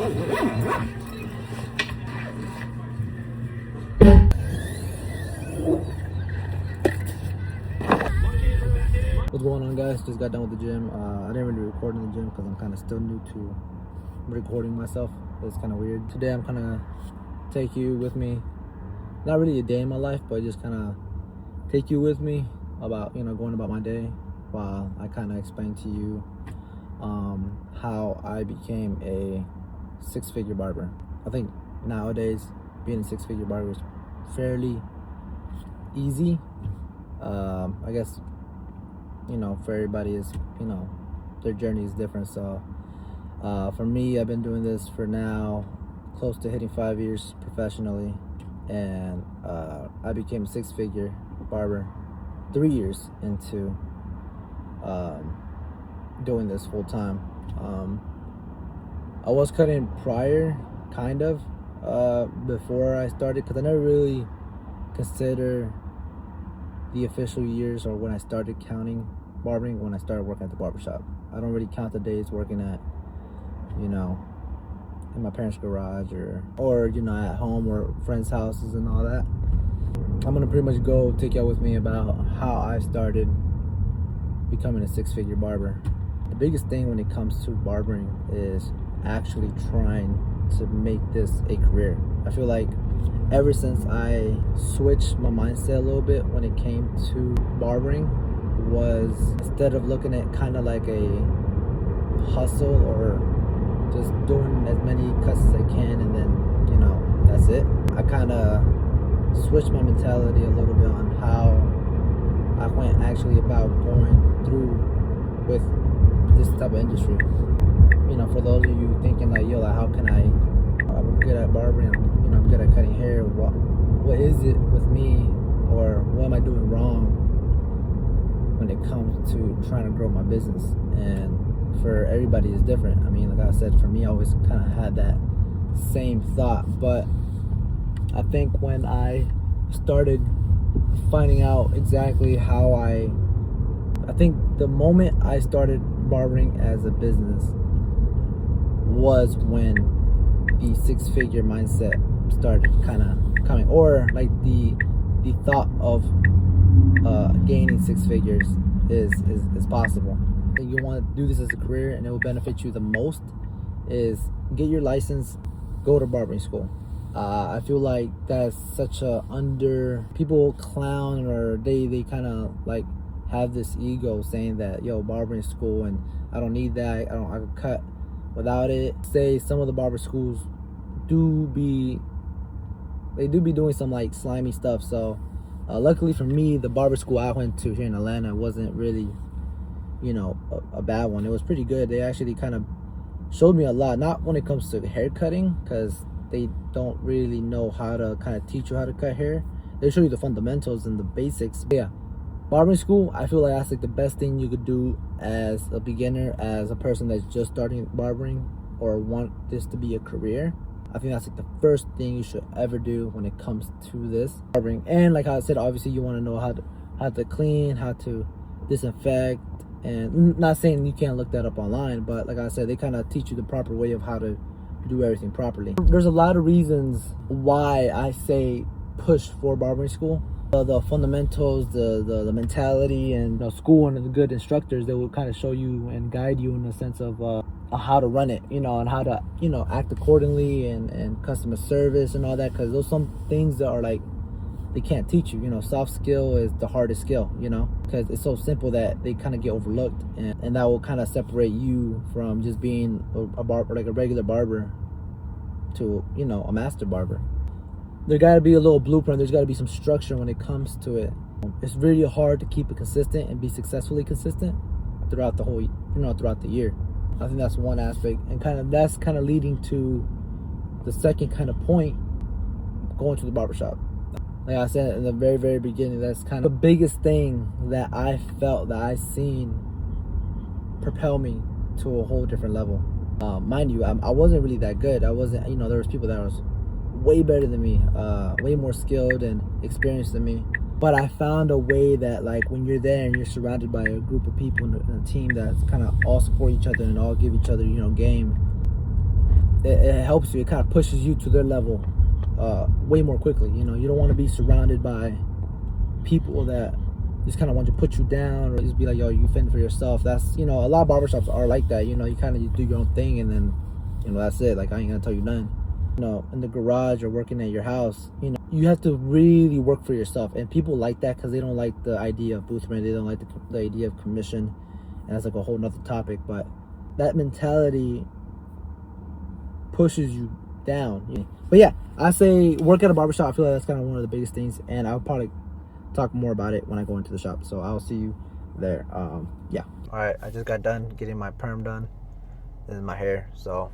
What's going on, guys? Just got done with the gym. I didn't really record in the gym because I'm kind of still new to recording myself. It's kind of weird. Today I'm kind of take you with me, not really a day in my life, but just kind of take you with me about, going about my day while I kind of explain to you how I became a six-figure barber. I think nowadays being a six-figure barber is fairly easy. I guess, for everybody is, their journey is different. So for me, I've been doing this for now close to hitting 5 years professionally, and I became a six-figure barber 3 years into doing this full time. I was cutting prior, kind of, before I started, because I never really consider the official years or when I started counting barbering when I started working at the barbershop. I don't really count the days working at, in my parents' garage or at home or friends' houses and all that. I'm gonna pretty much take y'all with me about how I started becoming a six-figure barber. The biggest thing when it comes to barbering is actually trying to make this a career. I feel like ever since I switched my mindset a little bit when it came to barbering, was instead of looking at kind of like a hustle or just doing as many cuts as I can and then that's it, I kind of switched my mentality a little bit on how I went actually about going through with this type of industry. For those of you thinking like, how can I'm good at barbering, I'm good at cutting hair, what is it with me, or what am I doing wrong when it comes to trying to grow my business? And for everybody it's different. I mean, like I said, for me, I always kind of had that same thought, but I think when I started finding out exactly how I think the moment I started barbering as a business was when the six-figure mindset started kind of coming, or like the thought of gaining six figures is possible. You want to do this as a career and it will benefit you the most is get your license, go to barbering school. I feel like that's such people clown, or they kind of like have this ego saying that barbering school and I don't need that, I could cut without it. Say some of the barber schools do be doing some like slimy stuff. So luckily for me, the barber school I went to here in Atlanta wasn't really a bad one. It was pretty good. They actually kind of showed me a lot, not when it comes to hair cutting, because they don't really know how to kind of teach you how to cut hair. They show you the fundamentals and the basics. But yeah, barbering school, I feel like that's like the best thing you could do as a beginner, as a person that's just starting barbering or want this to be a career. I think that's like the first thing you should ever do when it comes to this barbering. And like I said, obviously you want to know how to clean, how to disinfect, and not saying you can't look that up online, but like I said, they kind of teach you the proper way of how to do everything properly. There's a lot of reasons why I say push for barbering school. The fundamentals, the mentality, and the school and the good instructors that will kind of show you and guide you in the sense of how to run it, and how to act accordingly, and customer service and all that, because those some things that are like they can't teach you. Soft skill is the hardest skill, because it's so simple that they kind of get overlooked, and that will kind of separate you from just being a barber, like a regular barber, to a master barber. There got to be a little blueprint. There's got to be some structure when it comes to it. It's really hard to keep it consistent and be successfully consistent throughout the whole, throughout the year. I think that's one aspect, and that's kind of leading to the second kind of point, going to the barbershop. Like I said in the very, very beginning, that's kind of the biggest thing that I felt that I seen propel me to a whole different level. Mind you, I wasn't really that good. I wasn't, there was people that was way better than me, way more skilled and experienced than me. But I found a way that, like, when you're there and you're surrounded by a group of people in a team that's kind of all support each other and all give each other, game, it helps you. It kind of pushes you to their level way more quickly. You know, you don't want to be surrounded by people that just kind of want to put you down or just be like, yo, you fend for yourself. That's, you know, a lot of barbershops are like that. You know, you kind of do your own thing and then, you know, that's it. Like, I ain't gonna tell you nothing. You know, in the garage or working at your house, you know, you have to really work for yourself. And people like that because they don't like the idea of booth rent. They don't like the idea of commission. And that's like a whole nother topic. But that mentality pushes you down. You know? But yeah, I say work at a barbershop. I feel like that's kind of one of the biggest things. And I'll probably talk more about it when I go into the shop. So I'll see you there. Yeah. All right, I just got done getting my perm done. This is my hair. So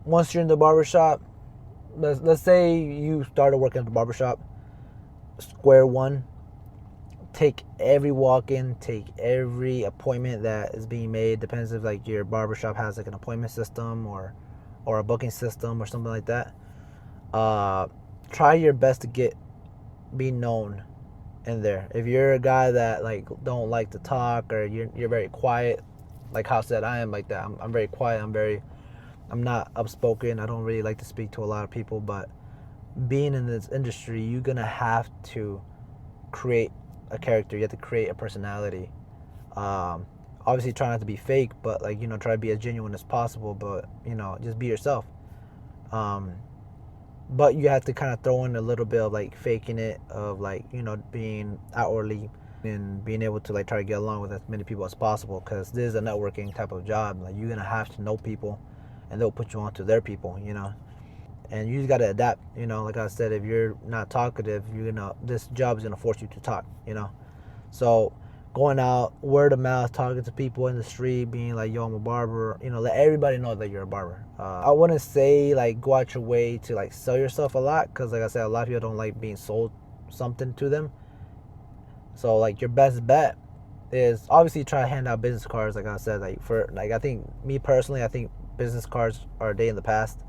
once you're in the barbershop, let's say you started working at the barbershop, square one, take every walk-in, take every appointment that is being made. Depends if like your barbershop has like an appointment system or a booking system or something like that. Try your best to be known in there. If you're a guy that like don't like to talk or you're very quiet, like how said I am like that. I'm very quiet. I'm not upspoken. I don't really like to speak to a lot of people, but being in this industry, you're gonna have to create a character. You have to create a personality. Obviously try not to be fake, but like, you know, try to be as genuine as possible, but you know, just be yourself. But you have to kind of throw in a little bit of like faking it, of like, you know, being outwardly and being able to like try to get along with as many people as possible, because this is a networking type of job. Like, you're gonna have to know people and they'll put you on to their people, you know. And you just gotta adapt, you know. Like I said, if you're not talkative, this job is gonna force you to talk, you know. So going out, word of mouth, talking to people in the street, being like, yo, I'm a barber, you know, let everybody know that you're a barber. I wouldn't say like go out your way to like sell yourself a lot, because like I said, a lot of people don't like being sold something to them. So like your best bet is obviously try to hand out business cards. Like I said, I think me personally, I think business cards are a day in the past.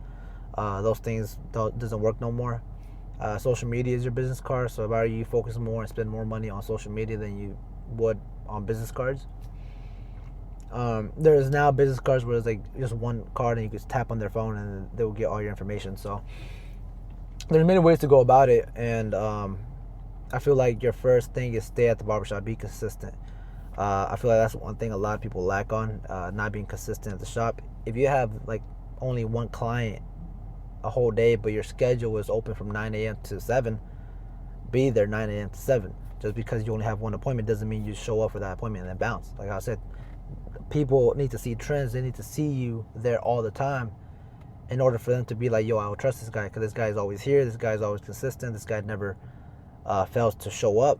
Those things doesn't work no more. Social media is your business card, so if I were you, focus more and spend more money on social media than you would on business cards. There's now business cards where it's like just one card and you can tap on their phone and they will get all your information. So there's many ways to go about it, and I feel like your first thing is stay at the barbershop, be consistent. I feel like that's one thing a lot of people lack on, not being consistent at the shop. If you have like only one client a whole day, but your schedule is open from 9 a.m. to 7, be there 9 a.m. to 7. Just because you only have one appointment doesn't mean you show up for that appointment and then bounce. Like I said, people need to see trends. They need to see you there all the time in order for them to be like, yo, I will trust this guy because this guy is always here. This guy is always consistent. This guy never fails to show up.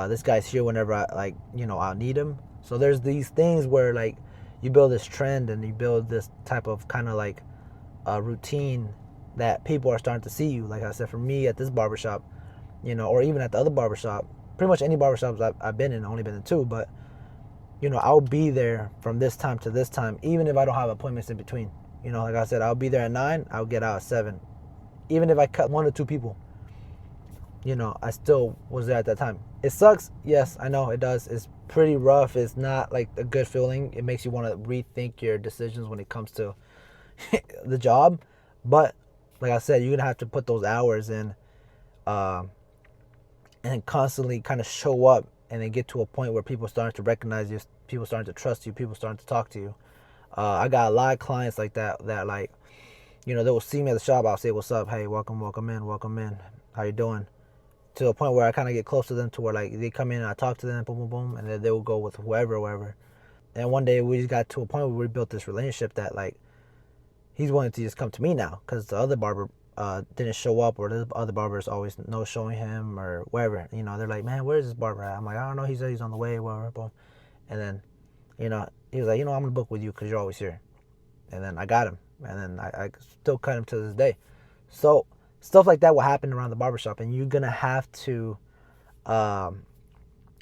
This guy's here whenever I need him. So there's these things where like you build this trend and you build this type of kind of like routine that people are starting to see you. Like I said, for me at this barbershop, you know, or even at the other barbershop, pretty much any barbershops I've been in, I've only been in 2, but you know, I'll be there from this time to this time, even if I don't have appointments in between. You know, like I said, I'll be there at 9, I'll get out at 7. Even if I cut 1 or 2 people, you know, I still was there at that time. It sucks, yes, I know it does. It's pretty rough. It's not like a good feeling. It makes you want to rethink your decisions when it comes to the job. But like I said, you're gonna have to put those hours in, and constantly kind of show up, and then get to a point where people starting to recognize you, people starting to trust you, people starting to talk to you. I got a lot of clients like that like, you know, they will see me at the shop. I'll say, what's up? Hey, welcome in. How you doing? To a point where I kind of get close to them, to where like they come in and I talk to them, boom, boom, boom, and then they will go with whoever. And one day we just got to a point where we built this relationship that like he's wanting to just come to me now because the other barber didn't show up, or the other barbers always no showing him or wherever. You know, they're like, man, where's this barber at? I'm like, I don't know. He said he's on the way, whatever. Boom. And then, you know, he was like, you know, I'm gonna book with you because you're always here. And then I got him, and then I still cut him to this day. So stuff like that will happen around the barbershop, and you're gonna have to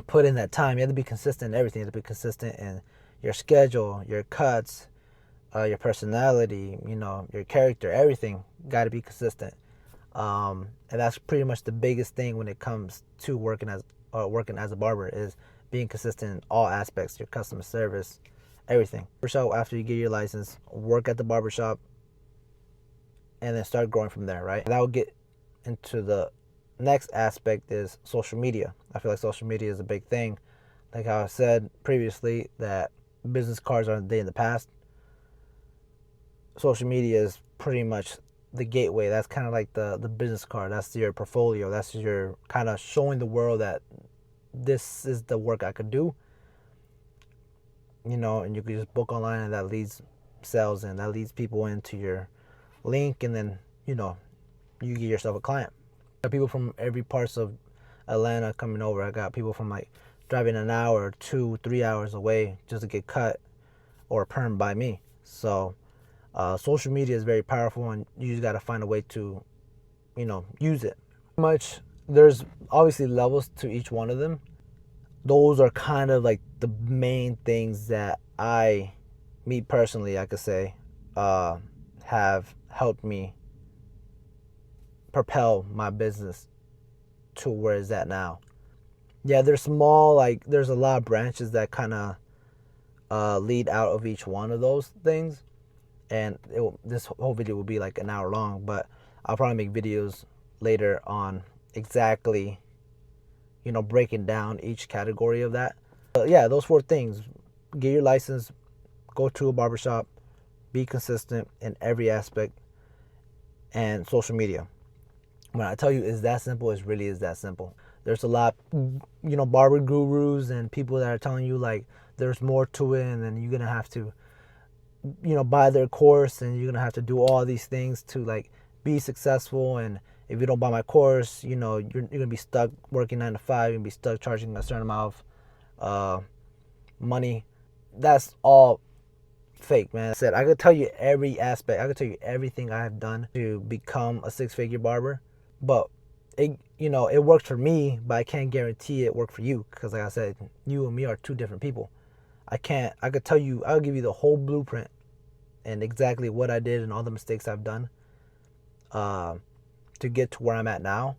put in that time. You have to be consistent in everything. You have to be consistent in your schedule, your cuts, your personality, you know, your character, everything got to be consistent. And that's pretty much the biggest thing when it comes to working as a barber, is being consistent in all aspects, your customer service, everything. Barbershop, after you get your license, work at the barbershop, and then start growing from there, right? That will get into the next aspect is social media. I feel like social media is a big thing. Like how I said previously that business cards are a day in the past. Social media is pretty much the gateway. That's kind of like the business card. That's your portfolio. That's your kind of showing the world that this is the work I could do. You know, and you could just book online, and that leads sales, and that leads people into your link, and then, you know, you get yourself a client. I got people from every parts of Atlanta coming over. I got people from like driving an hour, 2-3 hours away just to get cut or permed by me. So social media is very powerful, and you just got to find a way to, you know, use it. There's obviously levels to each one of them. Those are kind of like the main things that me personally, I could say, have helped me propel my business to where it's at now. Yeah, there's small, like, there's a lot of branches that kind of lead out of each one of those things. And this whole video will be like an hour long, but I'll probably make videos later on exactly, you know, breaking down each category of that. But yeah, those 4 things: get your license, go to a barbershop, be consistent in every aspect, and social media. When I tell you it's that simple, it really is that simple. There's a lot, you know, barber gurus and people that are telling you like there's more to it, and then you're gonna have to, you know, buy their course, and you're gonna have to do all these things to like be successful. And if you don't buy my course, you know, you're gonna be stuck working 9 to 5. You're gonna be stuck charging a certain amount of money. That's all fake, man. I said I could tell you every aspect. I could tell you everything I have done to become a 6-figure barber, but it, you know, it worked for me, but I can't guarantee it worked for you, because like I said, you and me are 2 different people. I could tell you, I'll give you the whole blueprint and exactly what I did and all the mistakes I've done to get to where I'm at now,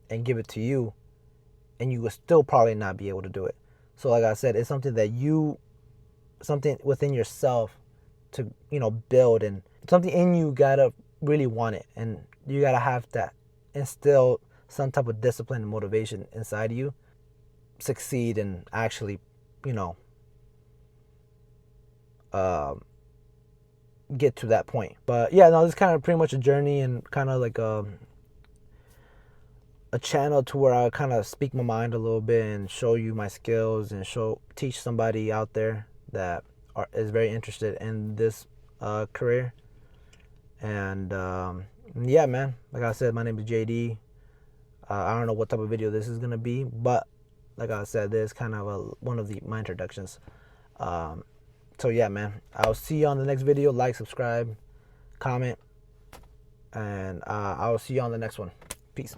and give it to you, and you will still probably not be able to do it. So like I said, it's something within yourself to, you know, build, and something in you gotta really want it, and you gotta have to instill some type of discipline and motivation inside of you, succeed and actually, you know, get to that point. But yeah, no, this is kind of pretty much a journey, and kind of like a channel to where I kind of speak my mind a little bit and show you my skills, and teach somebody out there that is very interested in this career. And yeah, man, like I said, my name is JD. I don't know what type of video this is gonna be, but like I said, this is kind of one of my introductions. So yeah, man, I'll see you on the next video. Like, subscribe, comment, and I will see you on the next one. Peace.